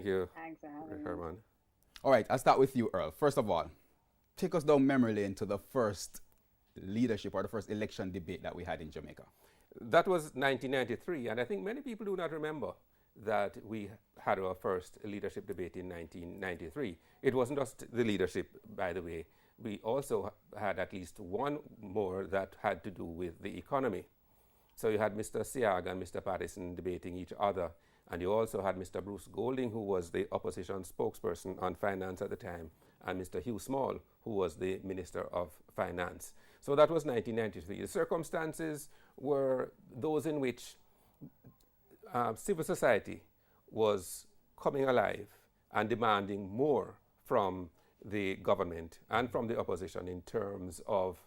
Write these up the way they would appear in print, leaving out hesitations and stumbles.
Thank you, Thanks for having me. Herman. All right, I'll start with you, Earl. First of all, take us down memory lane to the first leadership or the first election debate that we had in Jamaica. That was 1993, and I think many people do not remember that we had our first leadership debate in 1993. It wasn't just the leadership, by the way. We also had at least one more that had to do with the economy. So you had Mr. Siag and Mr. Pattison debating each other, and you also had Mr. Bruce Golding, who was the opposition spokesperson on finance at the time, and Mr. Hugh Small, who was the Minister of Finance. So that was 1993. The circumstances were those in which civil society was coming alive and demanding more from the government and from the opposition in terms of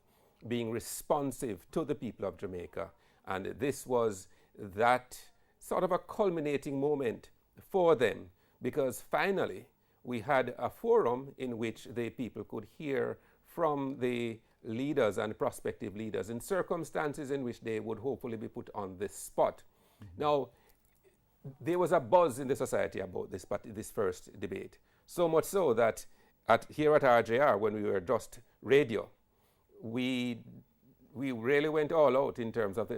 being responsive to the people of Jamaica. And this was that sort of a culminating moment for them, because finally we had a forum in which the people could hear from the leaders and prospective leaders in circumstances in which they would hopefully be put on the spot. Now, there was a buzz in the society about this first debate, so much so that here at RJR, when we were just radio, we really went all out in terms of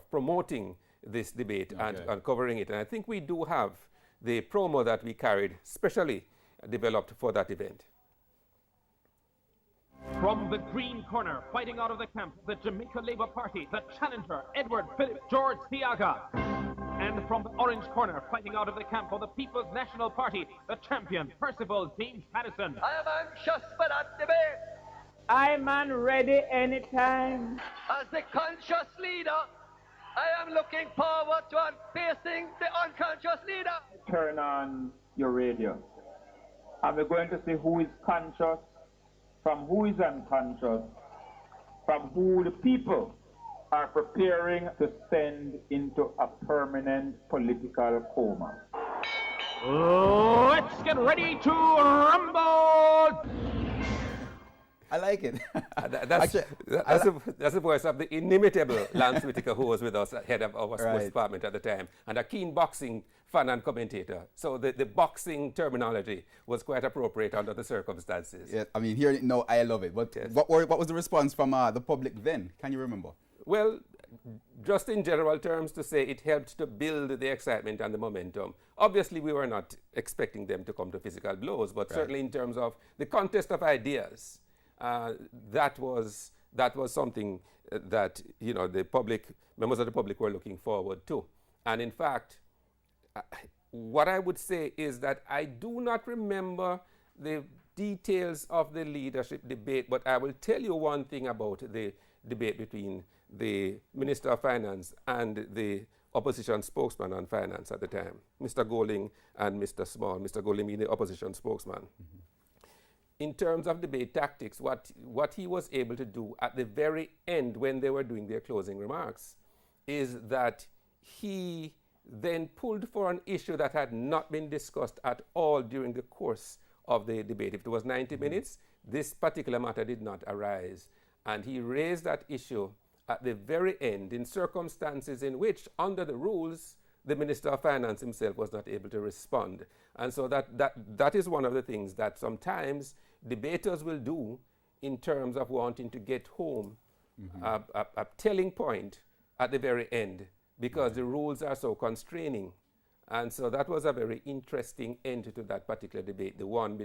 promoting this debate and covering it. And I think we do have the promo that we carried specially developed for that event. From the green corner, fighting out of the camp, the Jamaica Labour Party, the challenger, Edward Philip George Siaga. And from the orange corner, fighting out of the camp of the People's National Party, the champion, Percival James Pattison. I am anxious for that debate. I'm ready anytime. As the conscious leader, I am looking forward to facing the unconscious leader. Turn on your radio. And we're going to see who is conscious from who is unconscious, from who the people are preparing to send into a permanent political coma. Let's get ready to rumble! I like it. That's the voice of the inimitable Lance Whitaker, who was with us, head of our sports department at the time, and a keen boxing fan and commentator. So the boxing terminology was quite appropriate under the circumstances. Yeah, I mean, hearing it now, I love it. But yes. what was the response from the public then? Can you remember? Well, just in general terms, to say it helped to build the excitement and the momentum. Obviously, we were not expecting them to come to physical blows, but certainly in terms of the contest of ideas, that was something that the members of the public were looking forward to. And in fact, what I would say is that I do not remember the details of the leadership debate, but I will tell you one thing about the debate between the Minister of Finance and the opposition spokesman on finance at the time, Mr. Golding and Mr. Small, Mr. Golding being the opposition spokesman. Mm-hmm. In terms of debate tactics, what he was able to do at the very end when they were doing their closing remarks is that he then pulled for an issue that had not been discussed at all during the course of the debate. If it was 90 minutes, this particular matter did not arise. And he raised that issue at the very end in circumstances in which, under the rules, the Minister of Finance himself was not able to respond. And so that is one of the things that sometimes debaters will do in terms of wanting to get home a telling point at the very end, because the rules are so constraining. And so that was a very interesting end to that particular debate, the one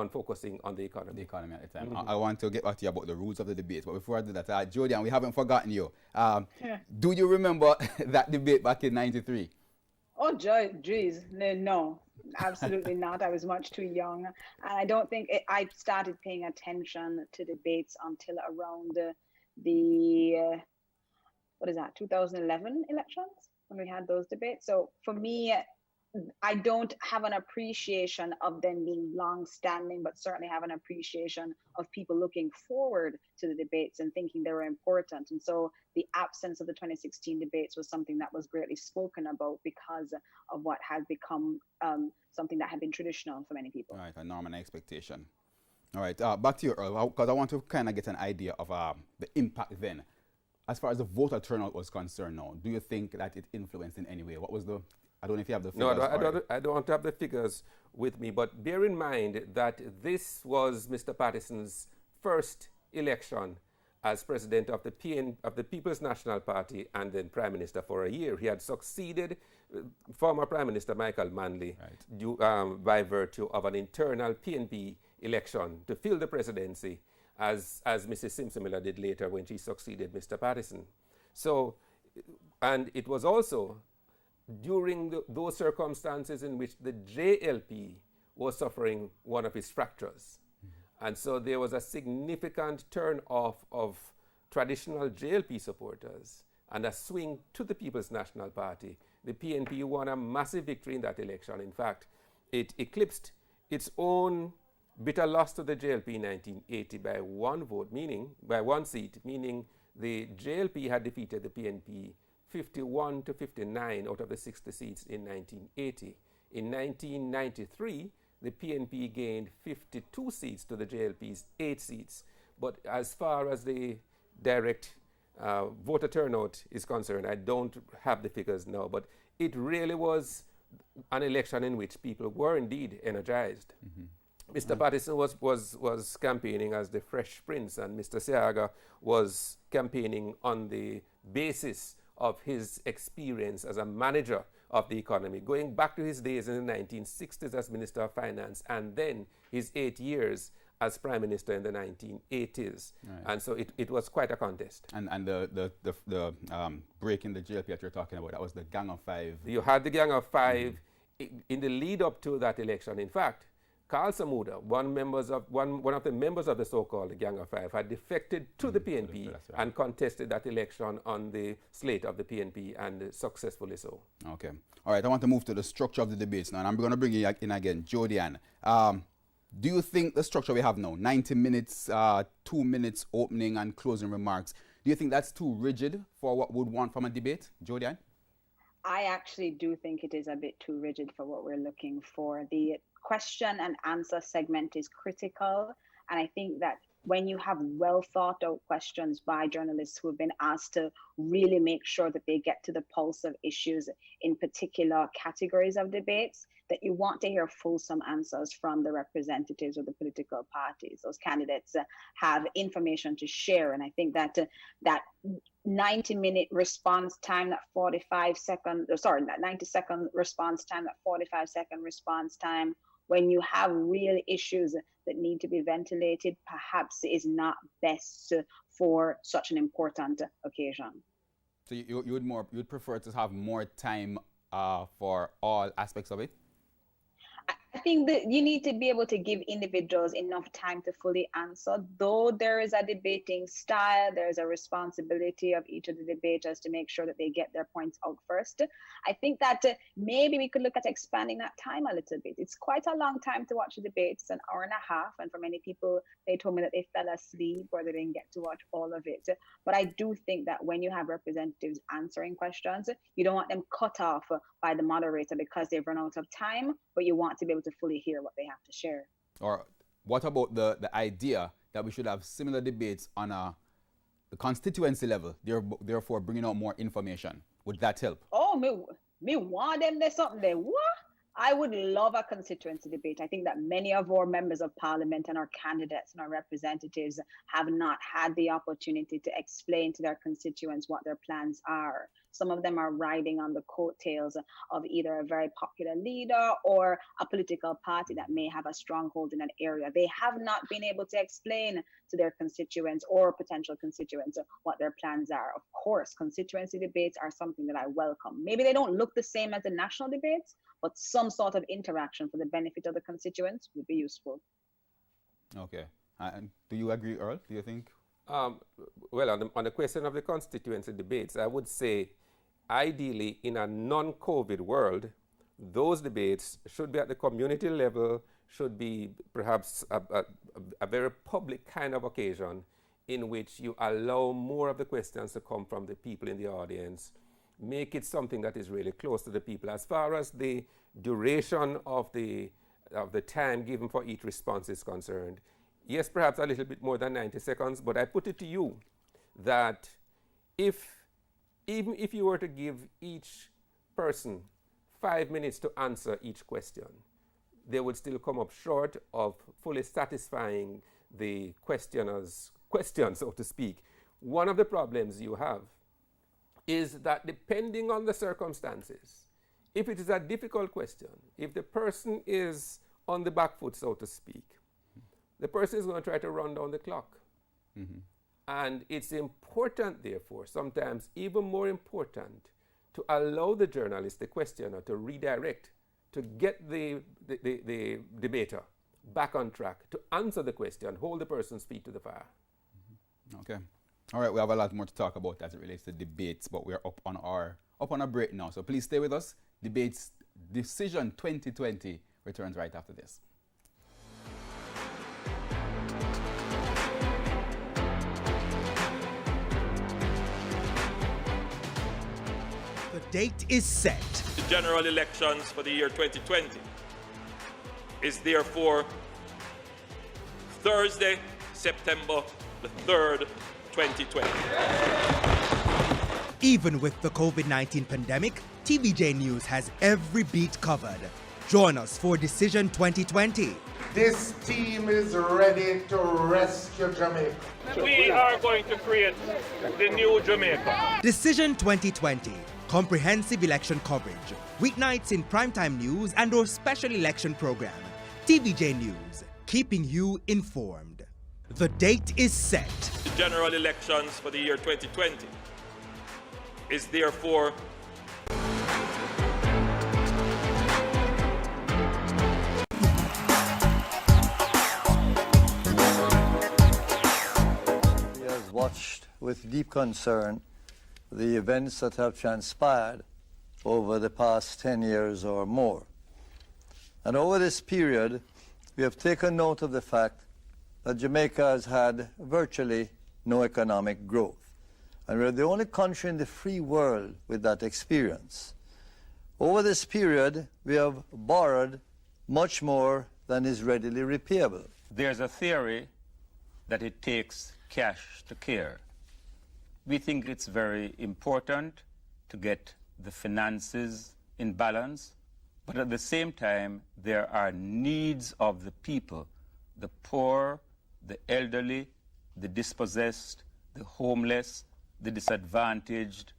focusing on the economy. The economy at the time. I want to get back to you about the rules of the debate, but before I do that, Jody, and we haven't forgotten you. Do you remember that debate back in '93? Oh, geez, no, absolutely not. I was much too young. And I don't think I started paying attention to debates until around the 2011 elections, when we had those debates. So for me, I don't have an appreciation of them being long-standing, but certainly have an appreciation of people looking forward to the debates and thinking they were important. And so the absence of the 2016 debates was something that was greatly spoken about because of what had become something that had been traditional for many people. All right, a norm and expectation. All right, back to you, Earl, because I want to kind of get an idea of the impact then. As far as the voter turnout was concerned now, do you think that it influenced in any way? What was the I don't know if you have the No, figures. I don't have the figures with me, but bear in mind that this was Mr. Patterson's first election as president of the People's National Party and then Prime Minister for a year. He had succeeded former Prime Minister Michael Manley by virtue of an internal PNP election to fill the presidency, as Mrs. Simpson Miller did later when she succeeded Mr. Patterson. So, and it was also during those circumstances in which the JLP was suffering one of its fractures. And so there was a significant turn-off of traditional JLP supporters and a swing to the People's National Party. The PNP won a massive victory in that election. In fact, it eclipsed its own bitter loss to the JLP in 1980 by one seat, meaning the JLP had defeated the PNP 51 to 59 out of the 60 seats in 1980. In 1993, the PNP gained 52 seats to the JLP's 8 seats. But as far as the direct voter turnout is concerned, I don't have the figures now, but it really was an election in which people were indeed energized. Mr. Patterson was campaigning as the Fresh Prince, and Mr. Seaga was campaigning on the basis of his experience as a manager of the economy, going back to his days in the 1960s as Minister of Finance, and then his 8 years as Prime Minister in the 1980s. Right. And so it was quite a contest. And the break in the JLP that you're talking about, that was the Gang of Five. You had the Gang of Five in the lead up to that election. In fact, Carl Samuda, one of the members of the so-called Gang of Five, had defected to the PNP and contested that election on the slate of the PNP, and successfully so. Okay. All right, I want to move to the structure of the debates now, and I'm going to bring you in again. Jodian, do you think the structure we have now, 90 minutes, 2 minutes opening and closing remarks, do you think that's too rigid for what we'd want from a debate? Jodian? I actually do think it is a bit too rigid for what we're looking for. The question and answer segment is critical. And I think that when you have well thought out questions by journalists who have been asked to really make sure that they get to the pulse of issues in particular categories of debates, that you want to hear fulsome answers from the representatives of the political parties. Those candidates have information to share. And I think that that 90-minute response time, that 90-second response time, that 45-second response time, when you have real issues that need to be ventilated, perhaps is not best for such an important occasion. So you'd prefer to have more time for all aspects of it? I think that you need to be able to give individuals enough time to fully answer. Though there is a debating style, there is a responsibility of each of the debaters to make sure that they get their points out first. I think that maybe we could look at expanding that time a little bit. It's quite a long time to watch the debates, an hour and a half. And for many people, they told me that they fell asleep or they didn't get to watch all of it. But I do think that when you have representatives answering questions, you don't want them cut off by the moderator because they've run out of time, but you want to be able to fully hear what they have to share. Or what about the idea that we should have similar debates on the constituency level, therefore bringing out more information? Would that help? Oh, me want them there something there. What? I would love a constituency debate. I think that many of our members of parliament and our candidates and our representatives have not had the opportunity to explain to their constituents what their plans are. Some of them are riding on the coattails of either a very popular leader or a political party that may have a stronghold in an area. They have not been able to explain to their constituents or potential constituents what their plans are. Of course, constituency debates are something that I welcome. Maybe they don't look the same as the national debates, but some sort of interaction for the benefit of the constituents would be useful. Okay. And do you agree, Earl? Do you think? Well, on the question of the constituency debates, I would say ideally in a non-COVID world, those debates should be at the community level, should be perhaps a very public kind of occasion in which you allow more of the questions to come from the people in the audience. Make it something that is really close to the people. As far as the duration of the time given for each response is concerned, yes, perhaps a little bit more than 90 seconds, but I put it to you that even if you were to give each person 5 minutes to answer each question, they would still come up short of fully satisfying the questioner's question, so to speak. One of the problems you have is that depending on the circumstances, if it is a difficult question, if the person is on the back foot, so to speak, the person is going to try to run down the clock. And it's important, therefore, sometimes even more important, to allow the journalist, the questioner, to redirect, to get the debater back on track, to answer the question, hold the person's feet to the fire. Okay. All right, we have a lot more to talk about as it relates to debates, but we're up on a break now. So please stay with us. Debates Decision 2020 returns right after this. The date is set. The general elections for the year 2020 is therefore Thursday, September the 3rd, 2020. Even with the COVID-19 pandemic, TVJ News has every beat covered. Join us for Decision 2020. This team is ready to rescue Jamaica. We are going to create the new Jamaica. Decision 2020. Comprehensive election coverage. Weeknights in primetime news and our special election program. TVJ News, keeping you informed. The date is set. The general elections for the year 2020 is therefore He has watched with deep concern the events that have transpired over the past 10 years or more. And over this period, we have taken note of the fact that Jamaica has had virtually no economic growth. And we're the only country in the free world with that experience. Over this period, we have borrowed much more than is readily repayable. There's a theory that it takes cash to care. We think it's very important to get the finances in balance, but at the same time, there are needs of the people, the poor, the elderly, the dispossessed, the homeless, the disadvantaged,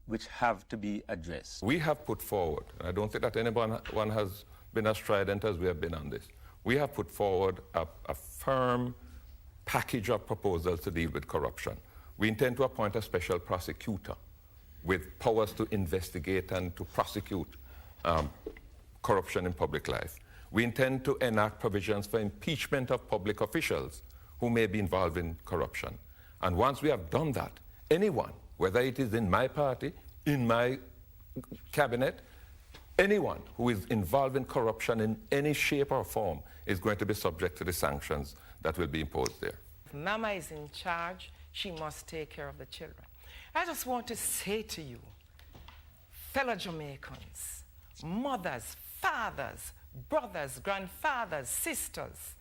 which have to be addressed. we have put forward, and I don't think that anyone has been as strident as we have been on this. We have put forward a firm package of proposals to deal with corruption. We intend to appoint a special prosecutor with powers to investigate and to prosecute corruption in public life. We intend to enact provisions for impeachment of public officials who may be involved in corruption. And once we have done that, anyone, whether it is in my party, in my cabinet, anyone who is involved in corruption in any shape or form is going to be subject to the sanctions that will be imposed there. If Mama is in charge, she must take care of the children. I just want to say to you, fellow Jamaicans, mothers, fathers, brothers, grandfathers, sisters,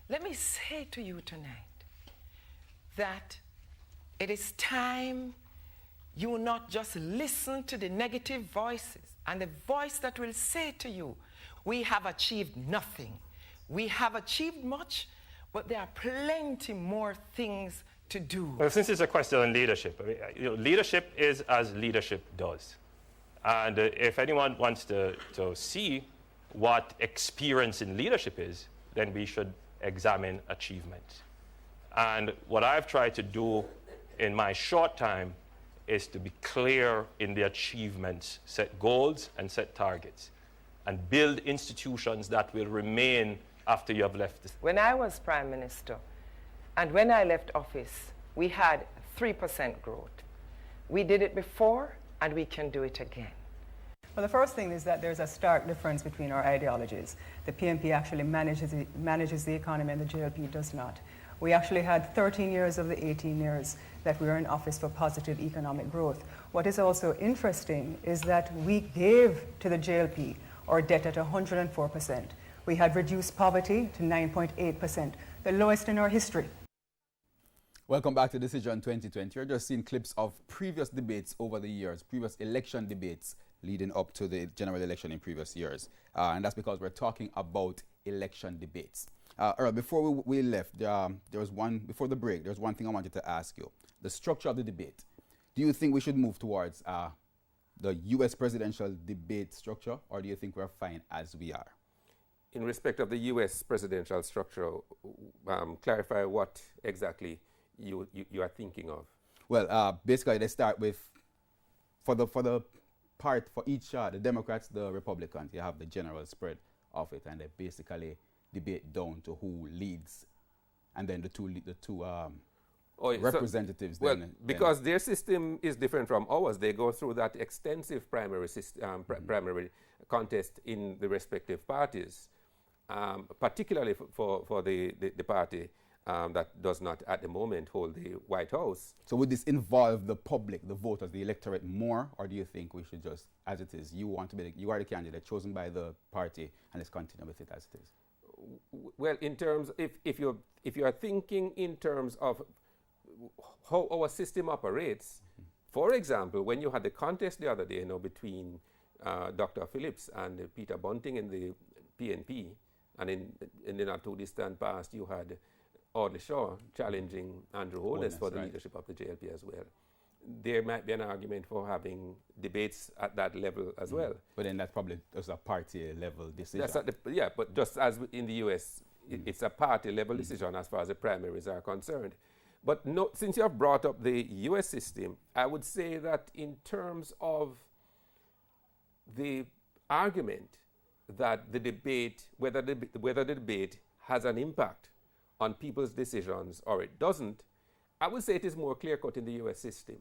let me say to you tonight that it is time you not just listen to the negative voices and the voice that will say to you, we have achieved nothing. We have achieved much, but there are plenty more things to do. Well, since it's a question on leadership, I mean, leadership is as leadership does. And if anyone wants to see what experience in leadership is, then we should examine achievement. And what I've tried to do in my short time is to be clear in the achievements, set goals and set targets, and build institutions that will remain after you have left. When I was Prime Minister, and when I left office, we had 3% growth. We did it before, and we can do it again. Well, the first thing is that there's a stark difference between our ideologies. The PNP actually manages the economy, and the JLP does not. We actually had 13 years of the 18 years that we were in office for positive economic growth. What is also interesting is that we gave to the JLP our debt at 104%. We had reduced poverty to 9.8%, the lowest in our history. Welcome back to Decision 2020. You're just seeing clips of previous debates over the years, previous election debates leading up to the general election in previous years. And that's because we're talking about election debates. Earl, before we left, before the break, there's one thing I wanted to ask you. The structure of the debate. Do you think we should move towards the U.S. presidential debate structure, or do you think we're fine as we are? In respect of the U.S. presidential structure, clarify what exactly you are thinking of. Well, basically they start with, for each, the Democrats, the Republicans, you have the general spread of it, and they basically debate down to who leads, and then the two representatives. Because their system is different from ours, they go through that extensive primary primary contest in the respective parties, particularly for the party that does not at the moment hold the White House. So would this involve the public, the voters, the electorate more, or do you think we should just, as it is, you are the candidate chosen by the party, and let's continue with it as it is? Well, in terms, if you are thinking in terms of how our system operates, for example, when you had the contest the other day, between Dr. Phillips and Peter Bunting in the PNP, and in the not too distant past, you had Audley Shaw challenging Andrew Holness for the leadership of the JLP as well. There might be an argument for having debates at that level as well. But then that's probably just a party level decision. But just as in the US, it's a party level decision as far as the primaries are concerned. But since you have brought up the US system, I would say that in terms of the argument that the debate, whether the debate has an impact on people's decisions or it doesn't, I would say it is more clear-cut in the US system.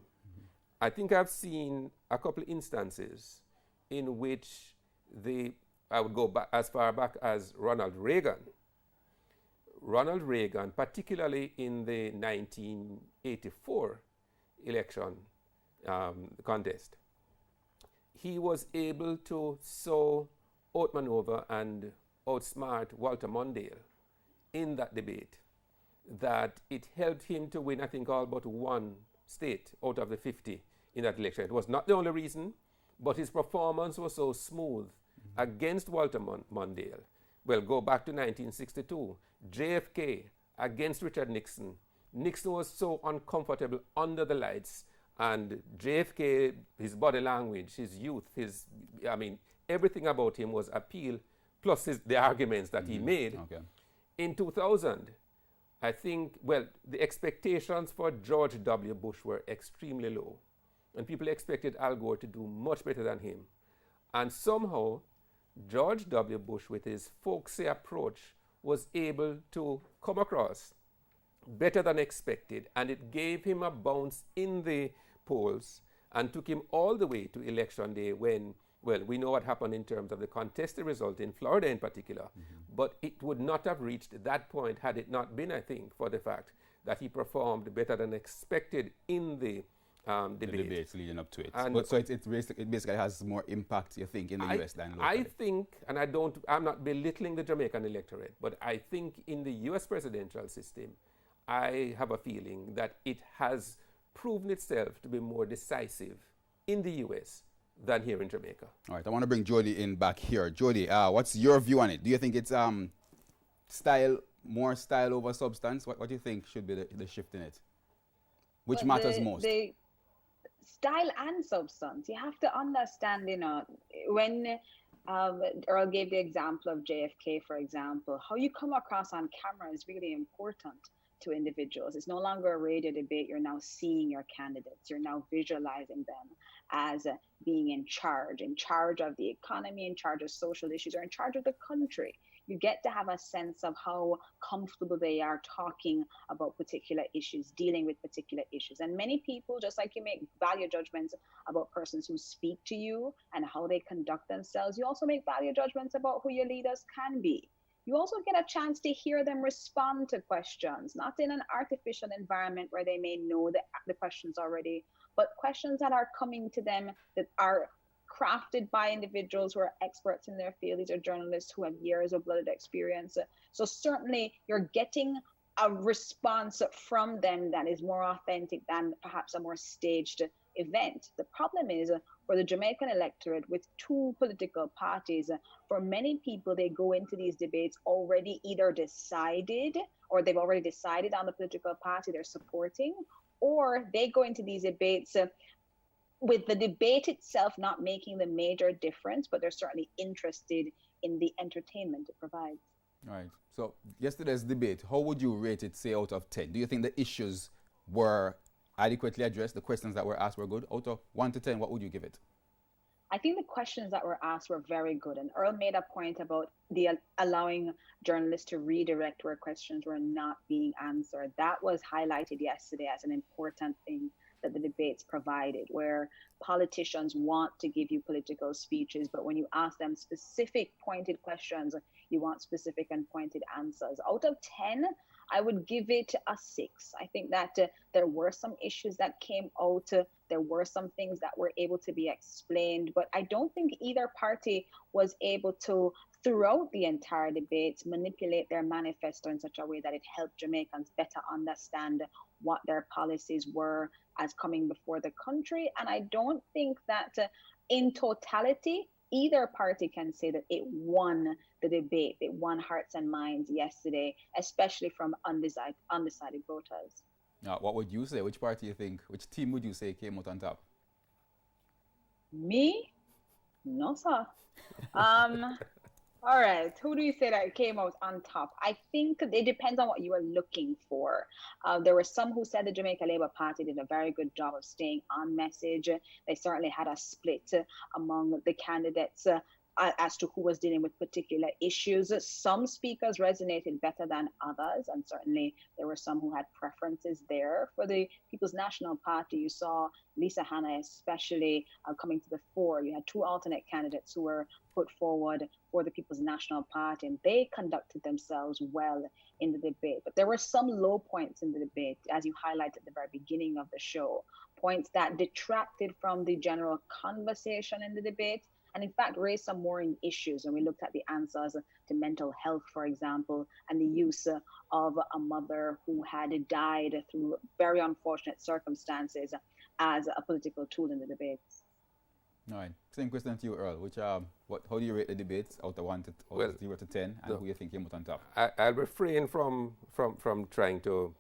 I think I've seen a couple of instances in which I would go back as far back as Ronald Reagan, particularly in the 1984 election contest, he was able to so outmaneuver and outsmart Walter Mondale in that debate that it helped him to win, I think, all but one state out of the 50 in that election. It was not the only reason, but his performance was so smooth against Walter Mondale. Well, go back to 1962. JFK against Richard Nixon. Nixon was so uncomfortable under the lights, and JFK, his body language, his youth, everything about him was appeal, plus the arguments that he made. Okay. In 2000, I think, the expectations for George W. Bush were extremely low, and people expected Al Gore to do much better than him. And somehow, George W. Bush, with his folksy approach, was able to come across better than expected, and it gave him a bounce in the polls and took him all the way to election day when, we know what happened in terms of the contested result in Florida in particular, but it would not have reached that point had it not been, I think, for the fact that he performed better than expected in the debates leading up to it. So it basically has more impact, you think, in the US than locally? I think, and I'm not belittling the Jamaican electorate, but I think in the US presidential system, I have a feeling that it has proven itself to be more decisive in the US than here in Jamaica. All right, I want to bring Jody in back here. Jody, what's your view on it? Do you think it's more style over substance? What do you think should be the shift in it? Which matters most? Style and substance. You have to understand, when Earl gave the example of JFK, for example, how you come across on camera is really important to individuals. It's no longer a radio debate. You're now seeing your candidates. You're now visualizing them as being in charge of the economy, in charge of social issues, or in charge of the country. You get to have a sense of how comfortable they are talking about particular issues, dealing with particular issues. And many people, just like you make value judgments about persons who speak to you and how they conduct themselves, you also make value judgments about who your leaders can be. You also get a chance to hear them respond to questions, not in an artificial environment where they may know the questions already, but questions that are coming to them that are crafted by individuals who are experts in their field. These are journalists who have years of blooded experience. So certainly you're getting a response from them that is more authentic than perhaps a more staged event. The problem is for the Jamaican electorate with two political parties, for many people, they go into these debates already either decided or they've already decided on the political party they're supporting, or they go into these debates with the debate itself not making the major difference, but they're certainly interested in the entertainment it provides. All right. So yesterday's debate, how would you rate it, say, out of 10? Do you think the issues were adequately addressed? The questions that were asked were good? Out of 1 to 10, what would you give it? I think the questions that were asked were very good. And Earl made a point about the allowing journalists to redirect where questions were not being answered. That was highlighted yesterday as an important thing that the debates provided, where politicians want to give you political speeches, but when you ask them specific pointed questions, you want specific and pointed answers. Out of 10, I would give it a 6. I think that there were some issues that came out. There were some things that were able to be explained, but I don't think either party was able to, throughout the entire debate, manipulate their manifesto in such a way that it helped Jamaicans better understand what their policies were as coming before the country. And I don't think that in totality, either party can say that it won the debate. It won hearts and minds yesterday, especially from undecided voters. Now, what would you say? Which party you think, which team would you say came out on top? Me? No, sir. All right. Who do you say that came out on top? I think it depends on what you are looking for. There were some who said the Jamaica Labour Party did a very good job of staying on message. They certainly had a split among the candidates as to who was dealing with particular issues. Some speakers resonated better than others, and certainly there were some who had preferences there. For the People's National Party, you saw Lisa Hanna especially coming to the fore. You had two alternate candidates who were put forward for the People's National Party, and they conducted themselves well in the debate. But there were some low points in the debate, as you highlighted at the very beginning of the show, points that detracted from the general conversation in the debate, and in fact raised some worrying issues. And we looked at the answers to mental health, for example, and the use of a mother who had died through very unfortunate circumstances as a political tool in the debates. All right. Same question to you, Earl. How do you rate the debates out of 0 to 10, and who you think came out on top? I'll refrain from trying to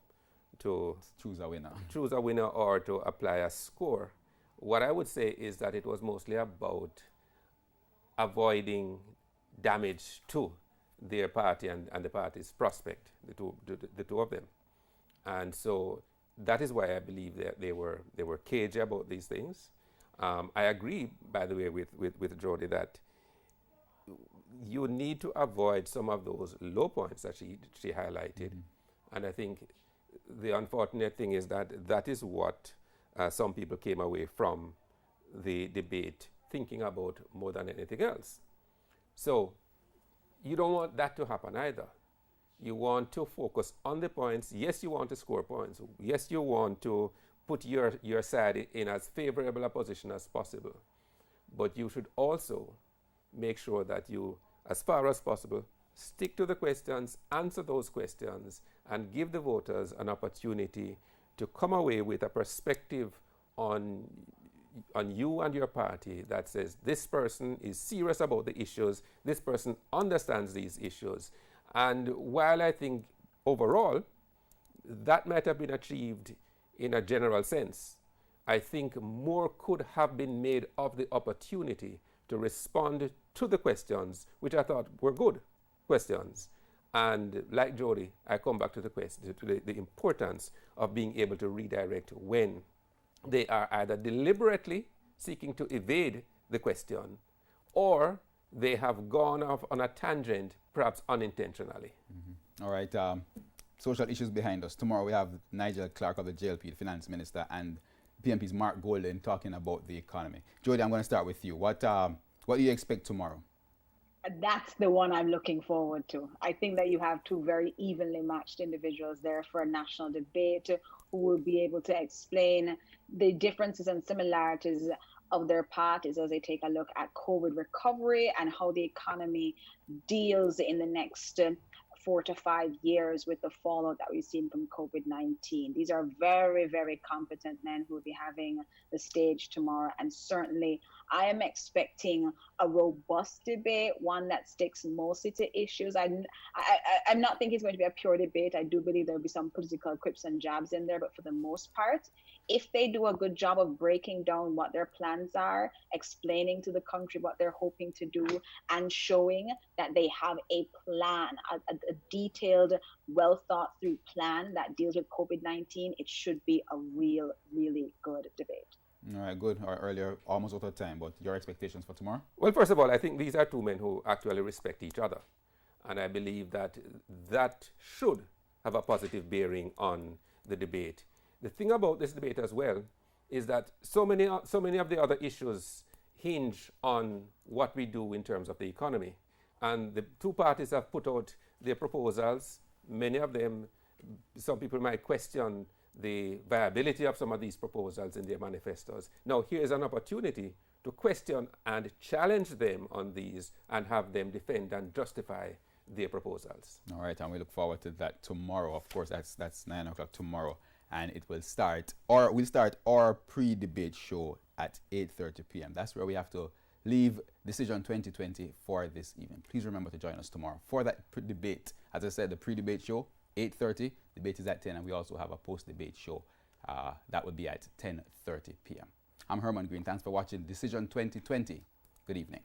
choose a winner or to apply a score. What I would say is that it was mostly about avoiding damage to their party and the party's prospect, the two of them. And so that is why I believe that they were cagey about these things. I agree, by the way, with Jody that you need to avoid some of those low points that she highlighted. Mm-hmm. And I think the unfortunate thing is that is what some people came away from the debate thinking about more than anything else. So you don't want that to happen either. You want to focus on the points. Yes, you want to score points. Yes, you want to put your side in as favorable a position as possible. But you should also make sure that you, as far as possible, stick to the questions, answer those questions, and give the voters an opportunity to come away with a perspective on you and your party that says this person is serious about the issues, this person understands these issues. And while I think overall that might have been achieved in a general sense, I think more could have been made of the opportunity to respond to the questions, which I thought were good questions. And like Jody, I come back to the question, to the importance of being able to redirect when they are either deliberately seeking to evade the question or they have gone off on a tangent, perhaps unintentionally. Mm-hmm. All right. Social issues behind us. Tomorrow we have Nigel Clark of the JLP, the finance minister, and PMP's Mark Golden talking about the economy. Jody, I'm going to start with you. What do you expect tomorrow? That's the one I'm looking forward to. I think that you have two very evenly matched individuals there for a national debate who will be able to explain the differences and similarities of their parties as they take a look at COVID recovery and how the economy deals in the next 4 to 5 years with the fallout that we've seen from COVID-19. These are very, very competent men who will be having the stage tomorrow. And certainly I am expecting a robust debate, one that sticks mostly to issues. I'm not thinking it's going to be a pure debate. I do believe there'll be some political quips and jabs in there, but for the most part, if they do a good job of breaking down what their plans are, explaining to the country what they're hoping to do, and showing that they have a plan, a detailed, well thought through plan that deals with COVID-19, it should be a really good debate. All right, good. Earlier, almost out of time, but your expectations for tomorrow? Well, first of all, I think these are two men who actually respect each other. And I believe that that should have a positive bearing on the debate. The thing about this debate as well is that so many of the other issues hinge on what we do in terms of the economy. And the two parties have put out their proposals. Many of them, some people might question the viability of some of these proposals in their manifestos. Now, here is an opportunity to question and challenge them on these and have them defend and justify their proposals. All right, and we look forward to that tomorrow. Of course, that's 9 o'clock tomorrow. And it will start, or we'll start our pre-debate show at 8:30 p.m. That's where we have to leave Decision 2020 for this evening. Please remember to join us tomorrow for that debate. As I said, the pre-debate show, 8:30. Debate is at 10, and we also have a post-debate show. That will be at 10:30 p.m. I'm Herman Green. Thanks for watching Decision 2020. Good evening.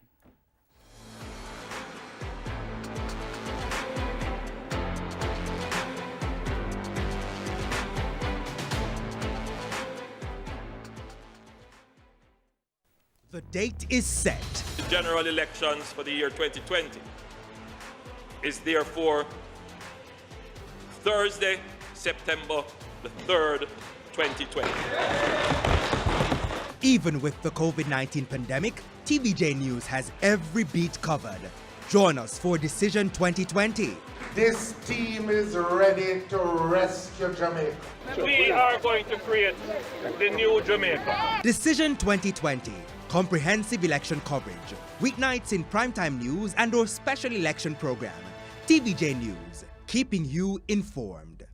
The date is set. The general elections for the year 2020 is therefore Thursday, September the 3rd, 2020. Even with the COVID-19 pandemic, TVJ News has every beat covered. Join us for Decision 2020. This team is ready to rescue Jamaica. We are going to create the new Jamaica. Decision 2020. Comprehensive election coverage. Weeknights in primetime news and our special election program. TVJ News, keeping you informed.